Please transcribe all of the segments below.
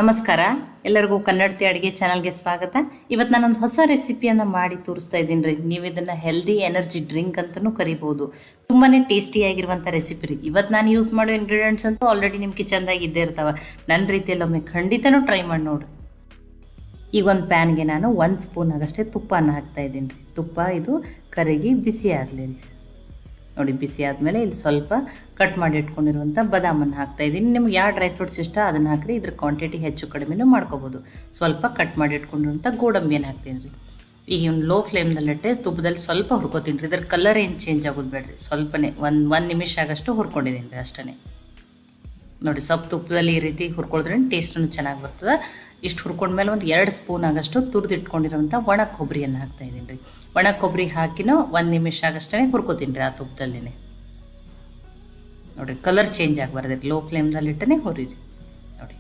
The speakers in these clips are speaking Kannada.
ನಮಸ್ಕಾರ, ಎಲ್ಲರಿಗೂ ಕನ್ನಡತಿ ಅಡುಗೆ ಚಾನಲ್ಗೆ ಸ್ವಾಗತ. ಇವತ್ತು ನಾನೊಂದು ಹೊಸ ರೆಸಿಪಿಯನ್ನು ಮಾಡಿ ತೋರಿಸ್ತಾ ಇದ್ದೀನಿ ರೀ. ನೀವು ಇದನ್ನು ಹೆಲ್ದಿ ಎನರ್ಜಿ ಡ್ರಿಂಕ್ ಅಂತಲೂ ಕರಿಬೋದು. ತುಂಬಾ ಟೇಸ್ಟಿಯಾಗಿರುವಂಥ ರೆಸಿಪಿ ರೀ. ಇವತ್ತು ನಾನು ಯೂಸ್ ಮಾಡೋ ಇಂಗ್ರೀಡಿಯೆಂಟ್ಸ್ ಅಂತೂ ಆಲ್ರೆಡಿ ನಿಮ್ಮ ಕಿಚನ್ದಾಗ ಇದ್ದೇ ಇರ್ತಾವೆ. ನನ್ನ ರೀತಿಯಲ್ಲಿ ಒಮ್ಮೆ ಖಂಡಿತನೂ ಟ್ರೈ ಮಾಡಿ ನೋಡಿರಿ. ಈಗ ಒಂದು ಪ್ಯಾನ್ಗೆ ನಾನು 1 ಸ್ಪೂನ್ ಆಗಷ್ಟೇ ತುಪ್ಪನ ಹಾಕ್ತಾಯಿದ್ದೀನಿ ರೀ. ತುಪ್ಪ ಇದು ಕರಗಿ ಬಿಸಿ ಆಗಲಿ ರೀ. ನೋಡಿ, ಬಿಸಿ ಆದಮೇಲೆ ಇಲ್ಲಿ ಸ್ವಲ್ಪ ಕಟ್ ಮಾಡಿ ಇಟ್ಕೊಂಡಿರುವಂಥ ಬಾದಾಮನ್ನು ಹಾಕ್ತಾಯಿದ್ದೀನಿ. ನಿಮ್ಗೆ ಯಾವ ಡ್ರೈ ಫ್ರೂಟ್ಸ್ ಇಷ್ಟ ಅದನ್ನು ಹಾಕಿರಿ. ಇದ್ರ ಕ್ವಾಂಟಿಟಿ ಹೆಚ್ಚು ಕಡಿಮೆನೂ ಮಾಡ್ಕೋಬೋದು. ಸ್ವಲ್ಪ ಕಟ್ ಮಾಡಿ ಇಟ್ಕೊಂಡಿರುವಂಥ ಗೋಡಂಬಿಯನ್ನು ಹಾಕ್ತೀನಿ ರೀ. ಈಗ ಇವ್ನು ಲೋ ಫ್ಲೇಮ್ನಲ್ಲಿಟ್ಟೆ ತುಪ್ಪದಲ್ಲಿ ಸ್ವಲ್ಪ ಹುರ್ಕೋತೀನಿ ರೀ. ಇದ್ರ ಕಲರ್ ಏನು ಚೇಂಜ್ ಆಗೋದು ಬೇಡ್ರಿ, ಸ್ವಲ್ಪನೇ ಒಂದು ನಿಮಿಷ ಆಗಷ್ಟು ಹುರ್ಕೊಂಡಿದ್ದೀನಿ ರೀ, ಅಷ್ಟೇ. ನೋಡಿ, ಸ್ವಲ್ಪ ತುಪ್ಪದಲ್ಲಿ ಈ ರೀತಿ ಹುರ್ಕೊಳಿದ್ರೆ ಟೇಸ್ಟೂ ಚೆನ್ನಾಗಿ ಬರ್ತದೆ. ಇಷ್ಟು ಹುರ್ಕೊಂಡ್ಮೇಲೆ ಒಂದು 2 ಸ್ಪೂನ್ ಆಗಷ್ಟು ತುರಿದಿಟ್ಕೊಂಡಿರೋಂಥ ಒಣ ಕೊಬ್ಬರಿಯನ್ನು ಹಾಕ್ತಾಯಿದ್ದೀನಿ ರೀ. ಒಣ ಕೊಬ್ಬರಿ ಹಾಕಿನೂ 1 ನಿಮಿಷ ಆಗಷ್ಟೇ ಹುರ್ಕೋತೀನಿ ರೀ ಆ ತುಪ್ಪದಲ್ಲಿನೇ. ನೋಡಿರಿ, ಕಲರ್ ಚೇಂಜ್ ಆಗಬಾರ್ದು, ಲೋ ಫ್ಲೇಮ್ದಲ್ಲಿಟ್ಟೇ ಹುರಿರಿ. ನೋಡಿ,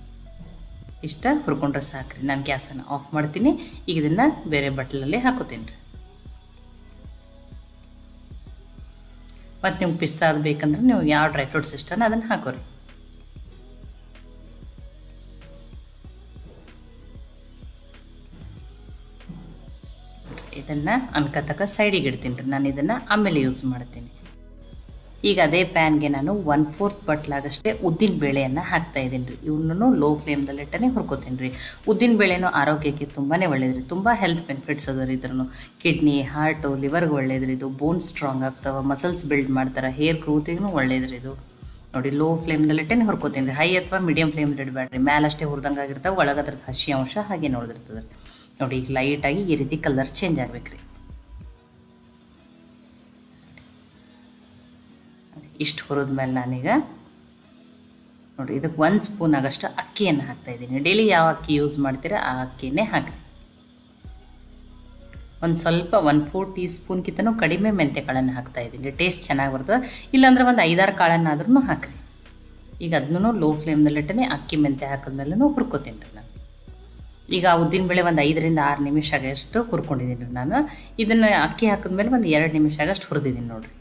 ಇಷ್ಟ ಹುರ್ಕೊಂಡ್ರೆ ಸಾಕ್ರಿ. ನಾನು ಗ್ಯಾಸನ್ನು ಆಫ್ ಮಾಡ್ತೀನಿ. ಈಗ ಇದನ್ನು ಬೇರೆ ಬಟ್ಲಲ್ಲಿ ಹಾಕೋತೀನಿ ರೀ. ಮತ್ತು ನಿಮ್ಗೆ ಪಿಸ್ತಾ ಅದು ಬೇಕಂದ್ರೆ ನೀವು ಯಾವ ಡ್ರೈ ಫ್ರೂಟ್ಸ್ ಇಷ್ಟನೋ ಅದನ್ನು ಹಾಕೋರಿ. ಇದನ್ನು ಅನ್ಕತಕ್ಕ ಸೈಡಿಗೆ ಇಡ್ತೀನಿ ರೀ. ನಾನು ಇದನ್ನು ಆಮೇಲೆ ಯೂಸ್ ಮಾಡ್ತೀನಿ. ಈಗ ಅದೇ ಪ್ಯಾನ್ಗೆ ನಾನು 1/4 ಬಟ್ಲಾಗಷ್ಟೇ ಉದ್ದಿನ ಬೇಳೆಯನ್ನು ಹಾಕ್ತಾಯಿದ್ದೀನಿ ರೀ. ಇವನ್ನೂ ಲೋ ಫ್ಲೇಮ್ದಲ್ಲಿಟ್ಟೇ ಹುರ್ಕೋತೀನಿ ರೀ. ಉದ್ದಿನ ಬೇಳೆನೂ ಆರೋಗ್ಯಕ್ಕೆ ತುಂಬಾ ಒಳ್ಳೇದು ರೀ. ತುಂಬ ಹೆಲ್ತ್ ಬೆನಿಫಿಟ್ಸ್ ಅದ ರೀ. ಇದ್ರೂ ಕಿಡ್ನಿ, ಹಾರ್ಟು, ಲಿವರ್ಗೆ ಒಳ್ಳೇದು ರೀ. ಇದು ಬೋನ್ ಸ್ಟ್ರಾಂಗ್ ಆಗ್ತಾವೆ, ಮಸಲ್ಸ್ ಬಿಲ್ಡ್ ಮಾಡ್ತಾರೆ, ಹೇರ್ ಗ್ರೋತಿಗೂ ಒಳ್ಳೇದು ರೀ ಇದು. ನೋಡಿ, ಲೋ ಫ್ಲೇಮ್ದಲ್ಲಿಟ್ಟೇ ಹುರ್ಕೋತೀನಿ ರೀ. ಹೈ ಅಥವಾ ಮೀಡಿಯಮ್ ಫ್ಲೇಮ್ದಲ್ಲಿ ಇಡಬೇಡ್ರಿ. ಮೇಲಷ್ಟೇ ಹುರಿದಂಗೆ ಆಗಿರ್ತಾವೆ, ಒಳಗೆ ಅದ್ರದ್ದು ಹಸಿ ಅಂಶ ಹಾಗೆ ನೋಡಿದಿರ್ತದೆ. ನೋಡಿ, ಈಗ ಲೈಟಾಗಿ ಈ ರೀತಿ ಕಲರ್ ಚೇಂಜ್ ಆಗಬೇಕು ರೀ. ಇಷ್ಟು ಹುರಿದ್ಮೇಲೆ ನಾನೀಗ ನೋಡಿ ಇದಕ್ಕೆ 1 ಸ್ಪೂನ್ ಆಗಷ್ಟು ಅಕ್ಕಿಯನ್ನು ಹಾಕ್ತಾಯಿದ್ದೀನಿ. ಡೈಲಿ ಯಾವ ಅಕ್ಕಿ ಯೂಸ್ ಮಾಡ್ತೀರಾ ಆ ಅಕ್ಕಿನೇ ಹಾಕಿರಿ. ಒಂದು ಸ್ವಲ್ಪ 1/4 ಟೀ ಸ್ಪೂನ್ಗಿಂತನೂ ಕಡಿಮೆ ಮೆಂತ್ಯಕಾಳನ್ನು ಹಾಕ್ತಾಯಿದ್ದೀನಿ. ಟೇಸ್ಟ್ ಚೆನ್ನಾಗಿ ಬರ್ತದೆ. ಇಲ್ಲಾಂದ್ರೆ ಒಂದು 5-6 ಕಾಳನ್ನಾದ್ರೂ ಹಾಕಿರಿ. ಈಗ ಅದನ್ನೂ ಲೋ ಫ್ಲೇಮ್ನಲ್ಲಿಟ್ಟೇ ಅಕ್ಕಿ ಮೆಂತ್ಯ ಹಾಕಿದ್ಮೇಲೆ ಹುರ್ಕೋತೀನಿ ರೀ ನಾನು. ಈಗ ಉದ್ದಿನಬೇಳೆ ಒಂದು 5ರಿಂದ 6 ನಿಮಿಷ ಆಗಷ್ಟು ಹುರ್ಕೊಂಡಿದ್ದೀನಿ ರೀ ನಾನು. ಇದನ್ನು ಅಕ್ಕಿ ಹಾಕಿದ್ಮೇಲೆ ಒಂದು 2 ನಿಮಿಷ ಆಗಷ್ಟು ಹುರಿದಿದ್ದೀನಿ ನೋಡಿರಿ.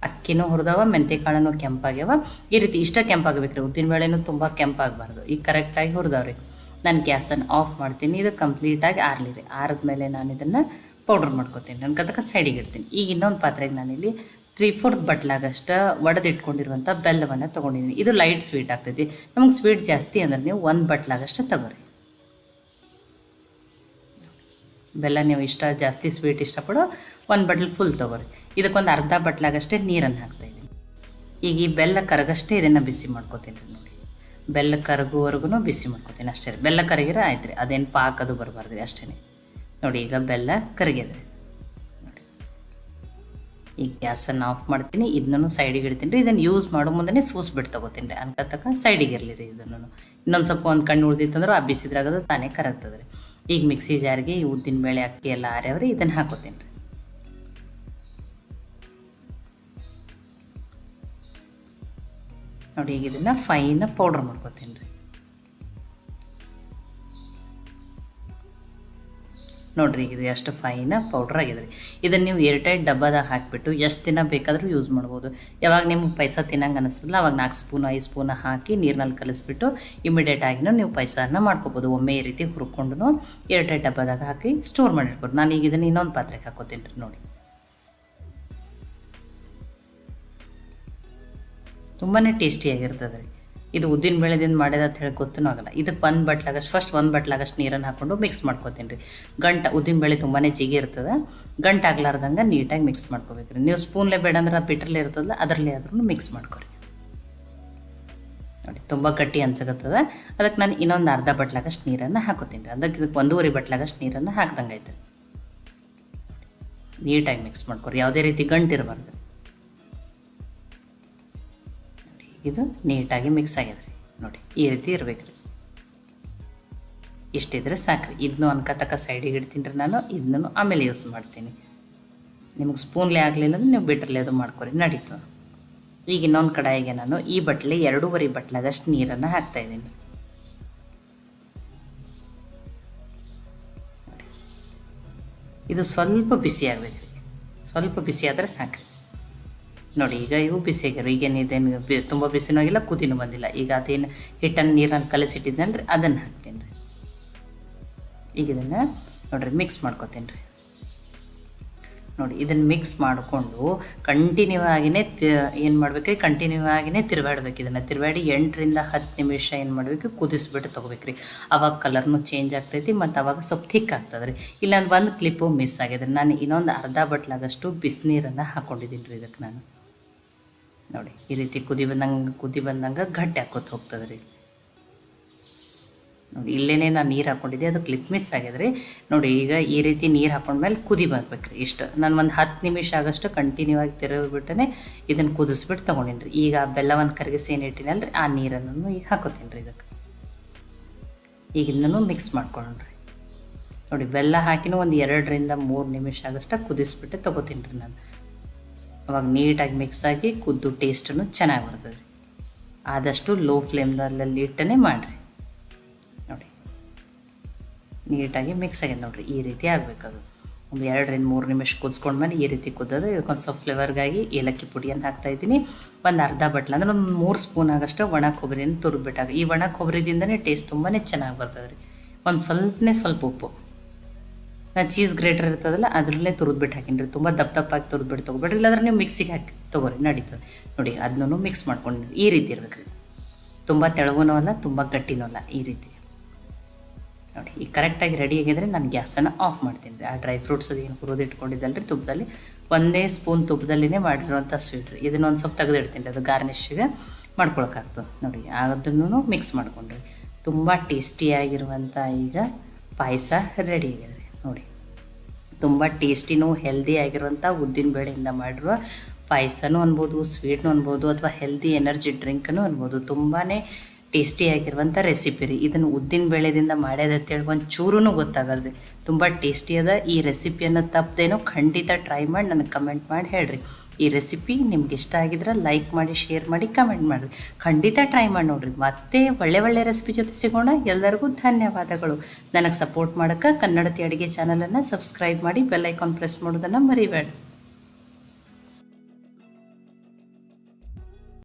ಅಕ್ಕಿನೂ ಹುರಿದವ, ಮೆಂತ್ಯಕಾಳನ್ನು ಕೆಂಪಾಗ್ಯಾವ. ಈ ರೀತಿ ಇಷ್ಟ ಕೆಂಪಾಗಬೇಕು ರೀ. ಉದ್ದಿನಬೇಳೆನೂ ತುಂಬ ಕೆಂಪಾಗಬಾರ್ದು. ಈಗ ಕರೆಕ್ಟಾಗಿ ಹುರಿದವ್ರಿ. ನಾನು ಗ್ಯಾಸನ್ನು ಆಫ್ ಮಾಡ್ತೀನಿ. ಇದು ಕಂಪ್ಲೀಟಾಗಿ ಆರಲಿ ರೀ. ಆರಿದ್ಮೇಲೆ ನಾನು ಇದನ್ನು ಪೌಡ್ರ್ ಮಾಡ್ಕೊತೀನಿ. ನನ್ನ ಕದಕ್ಕೆ ಸೈಡಿಗೆ ಇಡ್ತೀನಿ. ಈಗ ಇನ್ನೊಂದು ಪಾತ್ರೆಗೆ ನಾನಿಲ್ಲಿ 3/4 ಬಟ್ಲಾಗಷ್ಟು ಒಡೆದಿಟ್ಕೊಂಡಿರುವಂಥ ಬೆಲ್ಲವನ್ನು ತೊಗೊಂಡಿದ್ದೀನಿ. ಇದು ಲೈಟ್ ಸ್ವೀಟ್ ಆಗ್ತೈತಿ. ನಮಗೆ ಸ್ವೀಟ್ ಜಾಸ್ತಿ ಅಂದ್ರೆ ನೀವು 1 ಬಟ್ಲಾಗಷ್ಟು ತಗೋರಿ. ಬೆಲ್ಲ ನೀವು ಜಾಸ್ತಿ ಸ್ವೀಟ್ ಇಷ್ಟಪಡೋ 1 ಬಟ್ಲ್ ಫುಲ್ ತೊಗೊರಿ. ಇದಕ್ಕೊಂದು ಅರ್ಧ ಬಟ್ಲಾಗಷ್ಟೇ ನೀರನ್ನು ಹಾಕ್ತಾಯಿದ್ದೀನಿ. ಈಗ ಈ ಬೆಲ್ಲ ಕರಗಷ್ಟೇ ಇದನ್ನು ಬಿಸಿ ಮಾಡ್ಕೊತೀನಿ ರೀ. ನೋಡಿ, ಬೆಲ್ಲ ಕರಗುವವರೆಗೂ ಬಿಸಿ ಮಾಡ್ಕೊತೀನಿ ಅಷ್ಟೇ ರೀ. ಬೆಲ್ಲ ಕರಗಿರೋ ಆಯ್ತು ರೀ, ಅದೇನು ಪಾಕದು ಬರಬಾರ್ದು ರೀ, ಅಷ್ಟೇ. ನೋಡಿ, ಈಗ ಬೆಲ್ಲ ಕರಗಿದೆ. ನೋಡಿ, ಈಗ ಗ್ಯಾಸನ್ನು ಆಫ್ ಮಾಡ್ತೀನಿ. ಇದನ್ನು ಸೈಡಿಗೆ ಇಡ್ತೀನಿ ರೀ. ಇದನ್ನು ಯೂಸ್ ಮಾಡೋ ಮುಂದೆ ಸೂಸ್ಬಿಟ್ಟು ತೊಗೋತೀನಿ ರೀ. ಅನ್ಕತಕ್ಕ ಸೈಡಿಗೆ ಇರಲಿ ರೀ. ಇದನ್ನು ಇನ್ನೊಂದು ಸ್ವಲ್ಪ ಒಂದು ಕಣ್ಣು ಉಳಿದಿತ್ತಂದ್ರೆ ಆ ಬಿಸಿದ್ರಾಗದು ತಾನೇ ಕರಗ್ತದೆ ರೀ. ಈಗ ಮಿಕ್ಸಿ ಜಾರ್ಗೆ ಈ ಉದ್ದಿನಬೇಳೆ ಅಕ್ಕಿ ಎಲ್ಲ ಆರ್ಯಾವ್ರಿ, ಇದನ್ನು ಹಾಕೋತೀನಿ ರೀ. ನೋಡಿ, ಈಗ ಇದನ್ನು ಫೈನ್ ಪೌಡ್ರ್ ಮಾಡ್ಕೋತೀನಿ ರೀ. ನೋಡಿರಿ, ಇದು ಎಷ್ಟು ಫೈನ ಪೌಡ್ರ್ ಆಗಿದೆ ರೀ. ಇದನ್ನು ನೀವು ಏರ್ಟೈಟ್ ಡಬ್ಬದಾಗ ಹಾಕಿಬಿಟ್ಟು ಎಷ್ಟು ದಿನ ಬೇಕಾದರೂ ಯೂಸ್ ಮಾಡ್ಬೋದು. ಯಾವಾಗ ನಿಮ್ಗೆ ಪಾಯಸ ತಿನ್ನಂಗೆ ಅನಿಸ್ತಲ್ಲ ಅವಾಗ 4 ಸ್ಪೂನು 5 ಸ್ಪೂನು ಹಾಕಿ ನೀರಿನಲ್ಲಿ ಕಲಿಸ್ಬಿಟ್ಟು ಇಮಿಡಿಯೇಟಾಗಿನೂ ನೀವು ಪಾಯಸನ ಮಾಡ್ಕೋಬೋದು. ಒಮ್ಮೆ ಈ ರೀತಿ ಹುರ್ಕೊಂಡು ಏರ್ಟೈಟ್ ಡಬ್ಬದಾಗ ಹಾಕಿ ಸ್ಟೋರ್ ಮಾಡಿಟ್ಕೊಡ್ರಿ. ನಾನು ಈಗ ಇದನ್ನು ಇನ್ನೊಂದು ಪಾತ್ರೆಗೆ ಹಾಕೋತೀನಿ ರೀ. ನೋಡಿ, ತುಂಬಾ ಟೇಸ್ಟಿಯಾಗಿರ್ತದೆ ರೀ. ಇದು ಉದ್ದಿನ ಬೇಳೆದಿಂದ ಮಾಡಿದ ಅಂತ ಹೇಳಿ ಗೊತ್ತೂ ಆಗಲ್ಲ. ಇದಕ್ಕೆ 1 ಬಟ್ಲಾಗಷ್ಟು ಫಸ್ಟ್ 1 ಬಟ್ಲಾಗಷ್ಟು ನೀರನ್ನು ಹಾಕ್ಕೊಂಡು ಮಿಕ್ಸ್ ಮಾಡ್ಕೊತೀನಿ ರೀ. ಉದ್ದಿನ ಬೇಳೆ ತುಂಬಾ ಜಿಗಿ ಇರ್ತದೆ. ಆಗ್ಲಾರ್ದಂಗೆ ನೀಟಾಗಿ ಮಿಕ್ಸ್ ಮಾಡ್ಕೋಬೇಕು ರೀ. ನೀವು ಸ್ಪೂನ್ಲೇ ಬೇಡ ಅಂದ್ರೆ ಬಿಟ್ರಲ್ಲೇ ಇರ್ತದಲ್ಲ ಅದರಲ್ಲೇ ಆದ್ರೂ ಮಿಕ್ಸ್ ಮಾಡ್ಕೊರಿ. ನೋಡಿ, ತುಂಬ ಗಟ್ಟಿ ಅನ್ಸಕತ್ತದ. ಅದಕ್ಕೆ ನಾನು ಇನ್ನೊಂದು ಅರ್ಧ ಬಟ್ಲಾಗಷ್ಟು ನೀರನ್ನು ಹಾಕೋತೀನಿ ರೀ. ಇದಕ್ಕೆ 1.5 ಬಟ್ಲಾಗಷ್ಟು ನೀರನ್ನು ಹಾಕ್ದಂಗೆ ಆಯ್ತು. ನೀಟಾಗಿ ಮಿಕ್ಸ್ ಮಾಡ್ಕೊರಿ, ಯಾವುದೇ ರೀತಿ ಗಂಟಿರಬಾರ್ದು. ಇದು ನೀಟಾಗಿ ಮಿಕ್ಸ್ ಆಗಿದೆ ರೀ. ನೋಡಿ, ಈ ರೀತಿ ಇರಬೇಕು ರೀ. ಇಷ್ಟಿದ್ರೆ ಸಾಕ್ರಿ. ಇದನ್ನು ಅನ್ಕತಕ್ಕ ಸೈಡಿಗೆ ಇಡ್ತೀನಿ ರೀ ನಾನು. ಇದನ್ನು ಆಮೇಲೆ ಯೂಸ್ ಮಾಡ್ತೀನಿ. ನಿಮಗೆ ಸ್ಪೂನ್ಲೇ ಆಗಲಿಲ್ಲ ಅಂದರೆ ನೀವು ಬಿಟ್ರಲ್ಲೇ ಅದು ಮಾಡ್ಕೊರಿ, ನಡೀತು. ಈಗ ಇನ್ನೊಂದು ಕಡಾಯಿಗೆ ನಾನು ಈ ಬಟ್ಲೆ 2.5 ಬಟ್ಲಾಗಷ್ಟು ನೀರನ್ನು ಹಾಕ್ತಾಯಿದ್ದೀನಿ. ಇದು ಸ್ವಲ್ಪ ಬಿಸಿ ಆಗಬೇಕು ರೀ. ಸ್ವಲ್ಪ ಬಿಸಿ ಆದರೆ ಸಾಕ್ರಿ. ನೋಡಿ ಈಗ ಇವು ಬಿಸಿ ಆಗ್ಯಾರ. ಈಗೇನು ಇದೇನು ತುಂಬ ಬಿಸಿನೂ ಆಗಿಲ್ಲ, ಕುದಿನೂ ಬಂದಿಲ್ಲ. ಈಗ ಅದೇನು ಹಿಟ್ಟನ್ನು ನೀರಲ್ಲಿ ಕಲಸಿಟ್ಟಿದ್ನಲ್ಲ ರೀ ಅದನ್ನು ಹಾಕ್ತೀನಿ ರೀ. ಈಗ ಇದನ್ನು ನೋಡಿರಿ ಮಿಕ್ಸ್ ಮಾಡ್ಕೊತೀನಿ ರೀ. ನೋಡಿ ಇದನ್ನು ಮಿಕ್ಸ್ ಮಾಡಿಕೊಂಡು ಕಂಟಿನ್ಯೂ ಆಗಿನೇ ಏನು ಮಾಡಬೇಕ್ರಿ, ಕಂಟಿನ್ಯೂ ಆಗಿನೇ ತಿರುಗಾಡ್ಬೇಕು. ಇದನ್ನು ತಿರುಗಾಡಿ 8ರಿಂದ 10 ನಿಮಿಷ ಏನು ಮಾಡಬೇಕು, ಕುದಿಸ್ಬಿಟ್ಟು ತೊಗೋಬೇಕ್ರಿ. ಆವಾಗ ಕಲರ್ನು ಚೇಂಜ್ ಆಗ್ತೈತಿ ಮತ್ತು ಆವಾಗ ಸ್ವಲ್ಪ ಥಿಕ್ ಆಗ್ತದೆ ರೀ. ಇಲ್ಲಾಂದ್ರೆ ಒಂದು ಕ್ಲಿಪ್ಪು ಮಿಸ್ ಆಗಿದೆ. ನಾನು ಇನ್ನೊಂದು ಅರ್ಧ ಬಟ್ಲಾಗಷ್ಟು ಬಿಸಿನೀರನ್ನು ಹಾಕ್ಕೊಂಡಿದ್ದೀನಿ ರೀ ಇದಕ್ಕೆ ನಾನು. ನೋಡಿ ಈ ರೀತಿ ಕುದಿ ಬಂದಂಗೆ ಗಟ್ಟಿ ಹಾಕೋತ ಹೋಗ್ತದೆ ರೀ. ನೋಡಿ ಇಲ್ಲೇ ನಾನು ನೀರು ಹಾಕ್ಕೊಂಡಿದ್ದೆ, ಅದು ಕ್ಲಿಪ್ ಮಿಸ್ ಆಗಿದೆ ರೀ. ನೋಡಿ ಈಗ ಈ ರೀತಿ ನೀರು ಹಾಕೊಂಡ್ಮೇಲೆ ಕುದಿ ಬರ್ಬೇಕು ರೀ. ಇಷ್ಟು ನಾನು ಒಂದು 10 ನಿಮಿಷ ಆಗಷ್ಟು ಕಂಟಿನ್ಯೂ ಆಗಿ ತಿರುಗಿಬಿಟ್ಟೆ ಇದನ್ನು ಕುದಿಸ್ಬಿಟ್ಟು ತೊಗೊಂಡಿನಿ ರೀ. ಈಗ ಬೆಲ್ಲವನ್ನು ಕರಗಿಸಿ ಏನು ಇಟ್ಟಿನಲ್ಲ ರೀ ಆ ನೀರನ್ನು ಈಗ ಹಾಕೋತೀನಿ ರೀ ಇದಕ್ಕೆ. ಈಗ ಇದನ್ನು ಮಿಕ್ಸ್ ಮಾಡ್ಕೊಂಡ್ರಿ. ನೋಡಿ ಬೆಲ್ಲ ಹಾಕಿನೂ ಒಂದು 2ರಿಂದ 3 ನಿಮಿಷ ಆಗಷ್ಟು ಕುದಿಸ್ಬಿಟ್ಟು ತೊಗೋತೀನಿ ರೀ ನಾನು. ಅವಾಗ ನೀಟಾಗಿ ಮಿಕ್ಸ್ ಆಗಿ ಕುದ್ದು ಟೇಸ್ಟನ್ನು ಚೆನ್ನಾಗಿ ಬರ್ತದೆ ರೀ. ಆದಷ್ಟು ಲೋ ಫ್ಲೇಮ್ನಲ್ಲಿ ಇಟ್ಟೇ ಮಾಡಿರಿ. ನೋಡಿ ನೀಟಾಗಿ ಮಿಕ್ಸ್ ಆಗಿದೆ ನೋಡಿರಿ, ಈ ರೀತಿ ಆಗಬೇಕದು. ಒಂದು 2ರಿಂದ 3 ನಿಮಿಷ ಕುದಿಸ್ಕೊಂಡ್ಮೇಲೆ ಈ ರೀತಿ ಕುದ್ದೋದು. ಇದಕ್ಕೊಂದು ಸ್ವಲ್ಪ ಫ್ಲೇವರ್ಗಾಗಿ ಏಲಕ್ಕಿ ಪುಡಿಯನ್ನು ಹಾಕ್ತಾಯಿದ್ದೀನಿ. ಒಂದು ಅರ್ಧ ಬಟ್ಲ ಅಂದ್ರೆ ಒಂದು 3 ಸ್ಪೂನ್ ಆಗಷ್ಟು ಒಣ ಕೊಬ್ಬರಿಯನ್ನು ತುರಿದ್ಬಿಟ್ಟಾಗ, ಈ ಒಣ ಕೊಬ್ಬರಿದಿಂದನೇ ಟೇಸ್ಟ್ ತುಂಬಾ ಚೆನ್ನಾಗಿ ಬರ್ತದೆ ರೀ. ಒಂದು ಸ್ವಲ್ಪ ಉಪ್ಪು, ಚೀಸ್ ಗ್ರೇಟರ್ ಇರ್ತದಲ್ಲ ಅದರಲ್ಲೇ ತುರಿದ್ಬಿಟ್ಟು ಹಾಕಿನಿ ರೀ. ತುಂಬ ದಪ್ಪಾಗಿ ತುರಿದ್ಬಿಟ್ಟು ತೊಗೊಬೇಡ್ರಿ, ಇಲ್ಲಾಂದ್ರೆ ನೀವು ಮಿಕ್ಸಿಗೆ ಹಾಕಿ ತೊಗೊರಿ ನಡೀತದೆ. ನೋಡಿ ಅದನ್ನೂ ಮಿಕ್ಸ್ ಮಾಡ್ಕೊಂಡು ಈ ರೀತಿ ಇರ್ಬೇಕು ರೀ. ತುಂಬ ತೆಳಗೂ ಅಲ್ಲ, ತುಂಬ ಗಟ್ಟಿನೂ ಅಲ್ಲ, ಈ ರೀತಿ. ನೋಡಿ ಈಗ ಕರೆಕ್ಟಾಗಿ ರೆಡಿ ಆಗಿದ್ರೆ ನಾನು ಗ್ಯಾಸನ್ನು ಆಫ್ ಮಾಡ್ತೀನಿ ರೀ. ಆ ಡ್ರೈ ಫ್ರೂಟ್ಸ್ ಅದು ಏನು ಹುರಿದು ಇಟ್ಕೊಂಡಿದ್ದಲ್ಲ ರೀ ತುಪ್ಪದಲ್ಲಿ, 1 ಸ್ಪೂನ್ ತುಪ್ಪದಲ್ಲಿನೇ ಮಾಡಿರುವಂಥ ಸ್ವೀಟ್ ರೀ. ಇದನ್ನು ಒಂದು ಸ್ವಲ್ಪ ತೆಗೆದಿಡ್ತೀನಿ ರೀ, ಅದು ಗಾರ್ನಿಷ್ಗೆ ಮಾಡ್ಕೊಳಕ್ಕಾಗ್ತದೆ. ನೋಡಿ ಅದನ್ನು ಮಿಕ್ಸ್ ಮಾಡ್ಕೊಂಡ್ರಿ. ತುಂಬ ಟೇಸ್ಟಿಯಾಗಿರುವಂಥ ಈಗ ಪಾಯಸ ರೆಡಿ ಆಗಿದೆ ರೀ. ನೋಡಿ ತುಂಬ ಟೇಸ್ಟಿನೂ ಹೆಲ್ದಿ ಆಗಿರುವಂಥ ಉದ್ದಿನ ಬೇಳೆಯಿಂದ ಮಾಡಿರುವ ಪಾಯಸನೂ ಅನ್ಬೋದು, ಸ್ವೀಟ್ನೂ ಅನ್ಬೋದು, ಅಥವಾ ಹೆಲ್ದಿ ಎನರ್ಜಿ ಡ್ರಿಂಕನ್ನು ಅನ್ಬೋದು. ತುಂಬಾ ಟೇಸ್ಟಿಯಾಗಿರುವಂಥ ರೆಸಿಪಿ ರೀ. ಇದನ್ನು ಉದ್ದಿನ ಬೇಳೆದಿಂದ ಮಾಡ್ಯದ ಅಂತೇಳಿ ಒಂದು ಚೂರೂ ಗೊತ್ತಾಗಲ್ಲ ರೀ. ತುಂಬ ಟೇಸ್ಟಿಯಾದ. ಈ ರೆಸಿಪಿಯನ್ನು ತಪ್ಪದೇನೋ ಖಂಡಿತ ಟ್ರೈ ಮಾಡಿ ನನಗೆ ಕಮೆಂಟ್ ಮಾಡಿ ಹೇಳ್ರಿ. ಈ ರೆಸಿಪಿ ನಿಮ್ಗೆ ಇಷ್ಟ ಆಗಿದ್ರೆ ಲೈಕ್ ಮಾಡಿ, ಶೇರ್ ಮಾಡಿ, ಕಮೆಂಟ್ ಮಾಡಿರಿ. ಖಂಡಿತ ಟ್ರೈ ಮಾಡಿ ನೋಡಿರಿ. ಮತ್ತೆ ಒಳ್ಳೆ ರೆಸಿಪಿ ಜೊತೆ ಸಿಗೋಣ. ಎಲ್ಲರಿಗೂ ಧನ್ಯವಾದಗಳು. ನನಗೆ ಸಪೋರ್ಟ್ ಮಾಡೋಕ್ಕೆ ಕನ್ನಡತಿ ಅಡುಗೆ ಚಾನಲನ್ನು ಸಬ್ಸ್ಕ್ರೈಬ್ ಮಾಡಿ, ಬೆಲ್ ಐಕಾನ್ ಪ್ರೆಸ್ ಮಾಡೋದನ್ನು ಮರಿಬೇಡಿ.